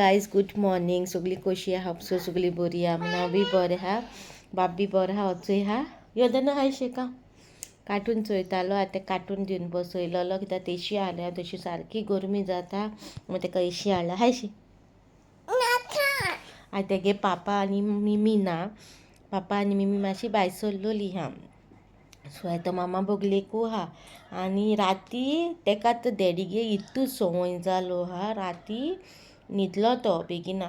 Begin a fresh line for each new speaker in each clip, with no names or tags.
guys good morning सगळी कशी आहा सो सगळी बरी आहा हांव बी बरें आहा बाब बी बरो आहा वचूय आहा योदना हाय शेका कार्टून चोयतालो आतां कार्टून दिवन बसयलोलो कित्याक तेशी हाडल्या तशी सारकी गरमी जाता मागीर तेका एशी हाडला हाय शी आतां तेगे पापा आनी मिमी ना पापा आनी मिमी मातशी भायर सरलोली हा सो आतां मामा बोगलेकू आहा आनी राती तेका आतां डॅडीगे इतू संवय जालो हा राती न्हिदलो तो बेगिना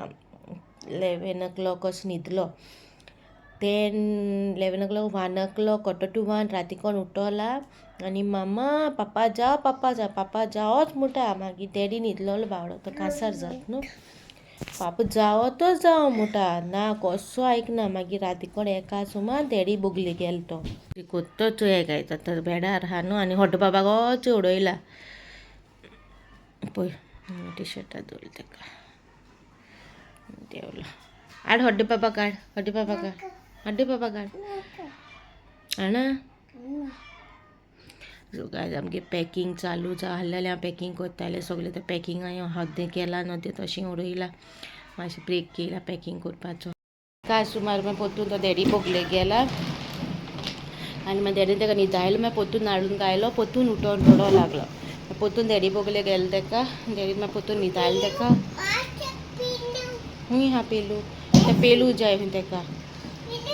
11 o'clock असो न्हिदलो 11 o'clock 1 o'clock quarter to 1 राती कोण उठोला आनी मामा पापा जावोच म्हणटा मागीर डॅडी न्हिदलोलो बावडो तो कांसार जाता न्हू पापा जावोच जावो म्हणटा ना कसो आयकना मागीर राती कोण एका सुमार डॅडी बोगले गेलो तो कोत्तो चोय गायता तर बेडार आहा न्हू आनी हॉट बाबा गोच उडयला पळय टी शर्टां दवरला तेका देवलो हाड हड्डे बाबा काड हड्डे बाबा काड हाणा सो गायज आमगे पॅकींग चालू जालें हांव पॅकींग करतालें सगळें तें पॅकींग हांवें हद्दें केलां न्हू तें तशें उडयलां मातशें ब्रेक केला पॅकींग करपाचो काय सुमार मागीर पोत्तून तो डॅडी बोगले गेला आनी मागीर डॅडीन तेका न्हिदायलो मागीर पोत्तून हाडून गायलो पोत्तून उठोन रडो लागलो पोत्तून डॅडी बोगले गेलो तेका डॅडीन मागीर पोत्तून न्हिदायलो तेका हूंय हा पेलू ते पेलू जाय तेका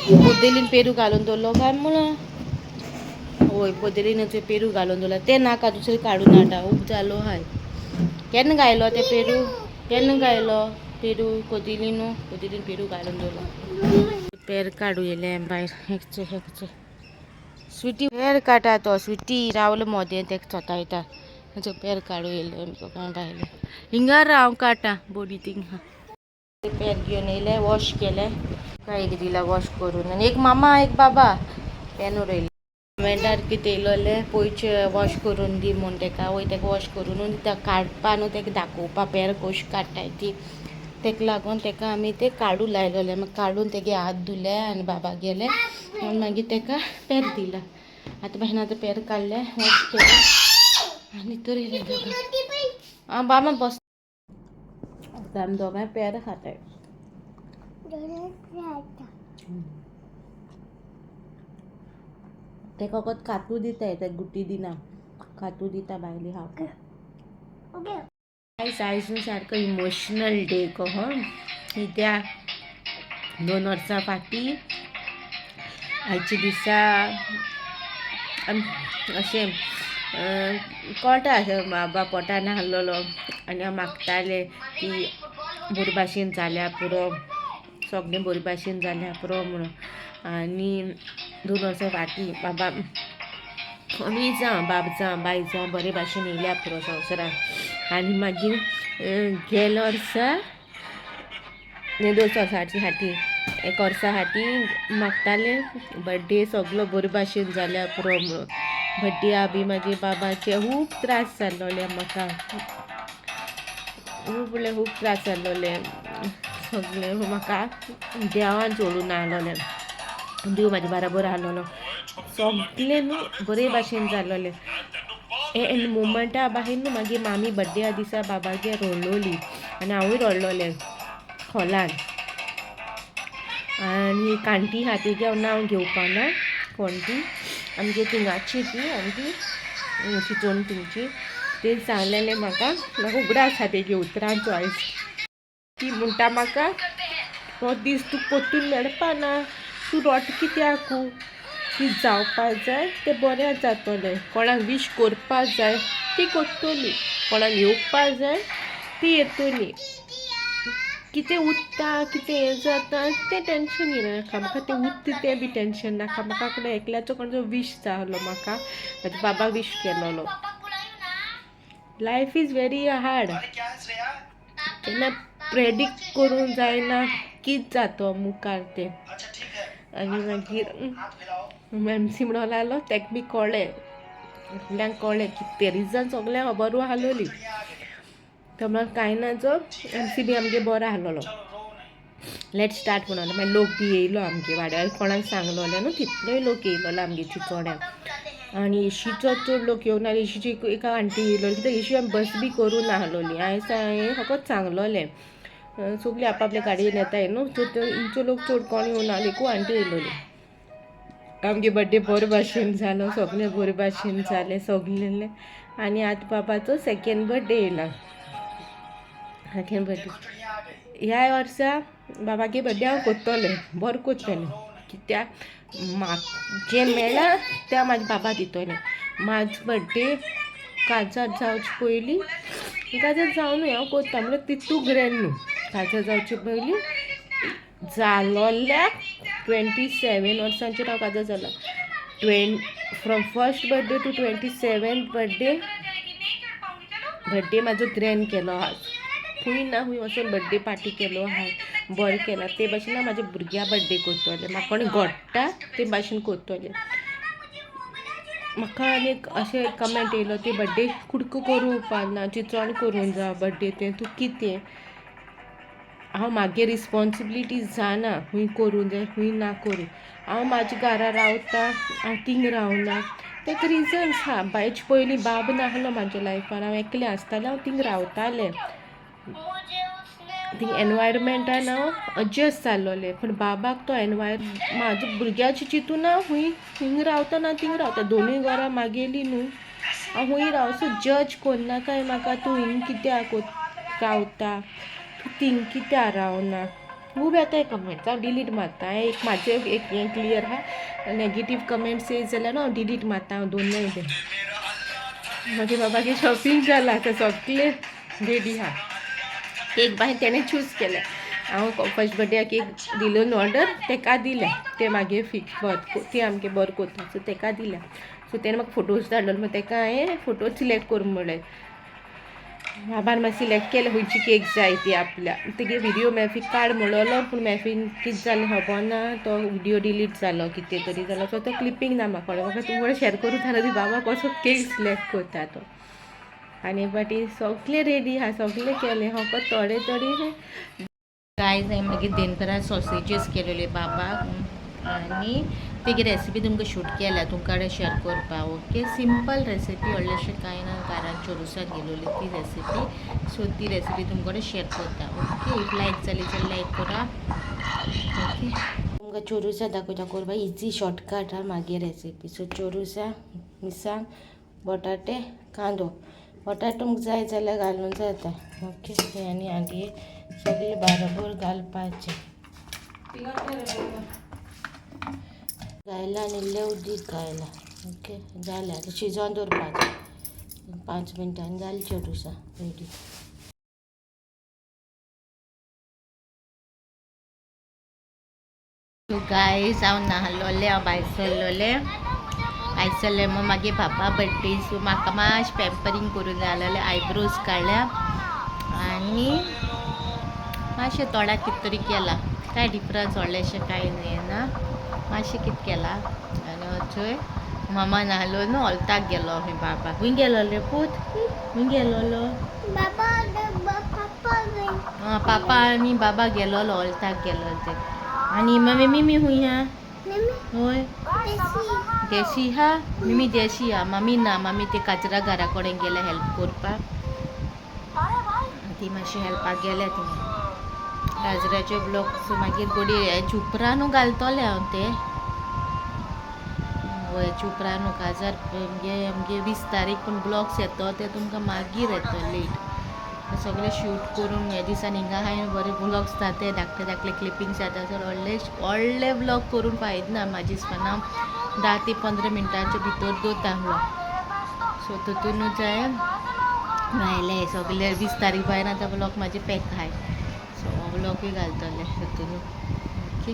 पोदेलीन पेरू घालून दवरलो काय म्हणून होय पोदेलीन पेरू घालून दवरला ते नाका दुसरें काडून हाडा खूब जालो हाय केन्ना गायलो ते पेरू केन्ना गायलो पेरू पोदेलीन पेरू घालून दवरलो पेर काडू येयले भायर हेच स्विटी पेर काटा तो स्विटी रावलो मोदें तेका चोतायता ताचो पेर काडू येयले भायले हिंगा राव काटा बोडी थिंग पेर घेवन येयले वॉश केले काय एक दिला वॉश करून आनी एक मामा एक बाबा पेन उडयले वेंडार कितें येयलोले पयचे वॉश करून दी म्हूण तेका वय तेका वॉश करून दिता काडपा न्हू तेका दाखोवपा पेर कशी काडटाय ती तेका लागून तेका आमी ते काडू लायलोले मागीर काडून तेगे हात धुले आनी बाबा गेले आनी मागीर तेका पेर दिला आतां बायन आतां पेर काडले वॉश केले आनी तर येयले आं बाबा बस आतां आमी दोगांय पेर खाताय तेका फकत कातू दिताय ते गुटी दिना कातू दिता भायली खावपाक आयज न्हू सारको इमोशनल डे कहो कित्याक 2 वर्सां फाटीं आयच्या दिसा अशें कोटा अशें बाबा पोटान आहलोलो आनी हांव मागतालें की बरे भाशेन जाल्या पुरो सगळें बरे भाशेन जाल्या पुरो म्हणून आनी 2 वर्सां फाटीं बाबा आमी जावं बाब जावं बाय जावं बरे भाशेन येयल्या पुरो संवसाराक आनी मागीर गेल्या वर्सा 2 वर्सां फाटीं एक वर्सा फाटीं मागतालें बड्डे सगळो बरे भाशेन जाल्या पुरो म्हणून बड्डे बी मागीर बाबाचे खूब त्रास जाल्लोले म्हाका खूब त्रास जाल्लोले सगळे म्हाका देवान सोडून आहलोले देव म्हाजे बराबर आहलोलो सगळें न्हू बरे भाशेन जाल्लोलें एंड मोमेंटा भायर न्हू मागीर मामी बड्डेया दिसा बाबागे रडलोली आनी हांवूय रडलोलें हॉलान आनी कांटी आहा तिगे हांव नांव घेवपा ना कोण ती आमगे थिंगाची ती आनी ती चिचोन थिंगची ते सांगलेलें म्हाका उगडास आसा तेगे उतरांचो आयज ती म्हणटा म्हाका हो दीस तूं पोत्तून मेळपा ना तूं रोट कित्याकू ती जावपा जाय तें बरें जातोलें कोणाक वीश करपा जाय ती करतली कोणाक येवपा जाय ती येतली कितें उरता कितें हें जाता तें टेंशन घेयनाका म्हाका तें उरता तें बी टेंशन नाका म्हाका फुडें एकल्याचो कोणाचो वीश जालो म्हाका म्हाज्या बाबाक वीश केलोलो लायफ इज व्हेरी हार्ड केन्ना प्रेडिक्ट करूंक जायना कित जातो मुखार तें आनी मागीर एमसी म्हणून लागलो तेका बी कळ्ळें आपल्याक कळ्ळें की तें रिजन सगळें खबर आहलोली तो म्हाका कांय ना जो एमसी बी आमगे बरो आहलोलो लेट स्टार्ट म्हणून मागीर लोक बी येयलो आमगे वाड्यार कोणाक सांगलोलें न्हू तितलोय लोक येयलोलो आमगे चिचोड्याक आनी एशीचो चड लोक येवं ना एशीची एका आंटी येयलो कित्याक एशी आमी बस बी करूं ना आहलोली हांवें फकत सांगलोलें सगळीं आपापल्या गाडयेन येताय न्हू सो इंचो लोक चड कोण येवना देखू आंटी येयलोली आमगे बड्डे बरे भाशेन जालो सगळे बरे भाशेन जाले सगलेले आनी आतां बाबाचो सेकेंड बड्डे येयला सेकेंड बड्डे ह्या वर्सा बाबागे बड्डे हांव कोत्तोलें बरो कोत्तलें कित्याक म्हाका जें मेळ्ळा तें म्हाजे बाबा दितोलें म्हाजो बड्डे काजार जावचे पयलीं काजार जावनूय हांव कोत्ता म्हणल्यार तितू ग्रँड न्हू काजार जावचे पयलीं जालोल्या 27 वर्सांचेर हांव काजार जाला from first birthday to 27th birthday म्हाजो ग्रँड केलो आहा खूंय ना खूंय वचून बड्डे पार्टी केलो आहा बरें केला ते भाशेन हांव म्हाज्या भुरग्या बड्डे कोत्तोलें म्हाका कोण घडटा ते भाशेन कोत्तोलें म्हाका आनीक अशें कमेंट येयलो ते बड्डे कुडको करूं उपकारना चिचोण करूं जा बड्डे तें तूं कितें हांव म्हागे रिस्पॉन्सिबिलिटी जाना खूंय करूं जाय खूंय ना करूं हांव म्हाज्या घरा रावता हांव थिंग रावना तेका रिजन्स आहा हेचे पयलीं बाब नाहलो म्हाज्या लायफान हांव एकलें आसतालें हांव थिंग रावतालें थिंग एनवायरमेंटान हांव एडजस्ट जाल्लोलें पूण बाबाक तो म्हाज्या भुरग्याची चिंतून हांव थिंग रावता ना थिंग रावता दोनूय घरां म्हागेलीं न्हू हांव खूंय राव सो जज कोन्नाकाय म्हाका तूं हिंग कित्याक रावता तूं थिंग कित्याक रावना खूब येताय कमेंट्स हांव डिलीट मारता एक म्हाजें एक हें क्लियर आहा नेगेटीव कमेंट्स येयत जाल्यार हांव डिलीट मारता हांव दोनूय बीन म्हाज्या बाबागे शॉपिंग जाला आतां सगलें रेडी आहा केक बाय तेणें चूज केलें हांव फर्स्ट बड्डेक केक दिलो न्हू ऑर्डर तेका दिलें तें मागीर फिक्स तें आमगे बरें कोत्ता सो तेका दिलें सो तेणें म्हाका फोटोज धाडलो मागीर तेका हांवें फोटो सिलेक्ट करूं म्हणलें बाबान मागीर सिलेक्ट केलें खंयची केक जाय ती आपल्या तेगे व्हिडियो मॅफीक काड म्हणलो पूण मॅफीन कितें जालें खबर ना तो व्हिडियो डिलीट जालो कितें तरी जालो सो तो क्लिपींग ना म्हाका तुमचे कडेन शेअर करूं जाल्यार ती बाबा कसो केक सिलेक्ट करता तो आनी बाटी सगलें रेडी आहा सगलें केलें फकत थोडे गायज हांवें मागीर देनकरा सॉसेजीस केलेले बाबाक आनी तेगे रेसिपी तुमकां शूट केल्या तुमकां कडेन शेअर करपा ओके सिंपल रेसिपी व्हडलेशें कांय ना घरान चोरुसान गेलोली ती रेसिपी सो ती रेसिपी तुमचे कडेन शेअर करता ओके इफ लायक जाली जाल्यार लायक करा ओके तुमकां चोरुसा दाखयता करपा इजी शॉर्टकट हा म्हागे रेसिपी सो चोरुसा मिरसांग बटाटे कांदो बटाटे तुमकां जाय जाल्यार घालून जाता ओके आनी आगे सगळें बरोबर घालपाचें घायला आनी इल्लें उदीक घायला ओके जालें आतां शिजोवन दवरपाचें 5 मिनटांनी जालें चोरुसा रेडी सो गायज हांव न्हालोलें हांव भायर सरलोलें भायर सरलें मग मागे बाबा बड्डे सो म्हाका मातशें पॅम्परींग करूं जाय आसलें आयब्रोज काडल्या आनी मातशें तोंडाक कितें तरी केलां कांय डिफरन्स व्हडलेशें कांय ना मातशें कितें केलां आनी थंय मामा न्हालो न्हू हॉलताक गेलो आमी बाबा खूंय गेलो रे पूत खूंय गेलोलो पापा आनी बाबा गेलोलो हॉलताक गेलो ते आनी मम्मी मिमी खूंय हा होय देशी हा मिमी देशी हा मम्मी ना मम्मी ते कचरा घरा कडेन गेले हेल्प करपाक ती मातशी हेल्पाक गेल्या ती गाजराचे ब्लॉक्स मागीर बडी चुपरा न्हू घालतलें हांव ते हय चुपरा न्हू काजार आमगे 20 तारीख पूण ब्लॉक्स येतो ते तुमकां मागीर येतो लेट सगळें शूट करून ह्या दिसान हिंगा हांवें बरे ब्लॉग्स जाता ते धाकटे क्लिपिंग्स जाता सर व्हडले ब्लॉग करून फायद ना म्हाजे हिसपान हांव 10 ते 15 मिनटांच्या भितर दोता ब्लॉग सो तितूनूच जाय भायले सगळे 20 तारीख भायर आतां ब्लॉग म्हाजे पॅक आहाय सो हो ब्लॉगूय घालतले तितून ओके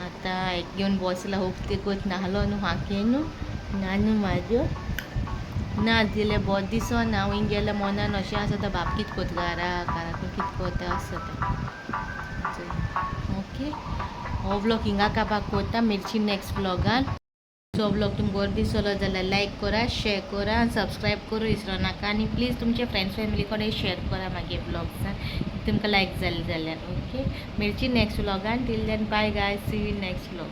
आतां एक घेवन बसला खूब ते कोत नाहलो न्हू हाके न्हू नानू म्हाजो ना दिले बोत दिसोन हांव हिंग गेल्यार मनान अशें आसा बाप कितें कोत घराकून कितें कोता आसता ओके हो ब्लॉग हिंगा काबाक कोता मिरची नेक्स्ट ब्लॉगान सो ब्लॉग तुमकां बरो दिसलो जाल्यार लायक करा शेअर करा आनी सबस्क्रायब करूं विसरो नाका आनी प्लीज तुमच्या फ्रेंड्स फॅमिली कडेन शेअर करा मागे ब्लॉग्सान तुमकां लायक जालें जाल्यार ओके मिरची नेक्स्ट ब्लॉगान till then bye guys see you next blog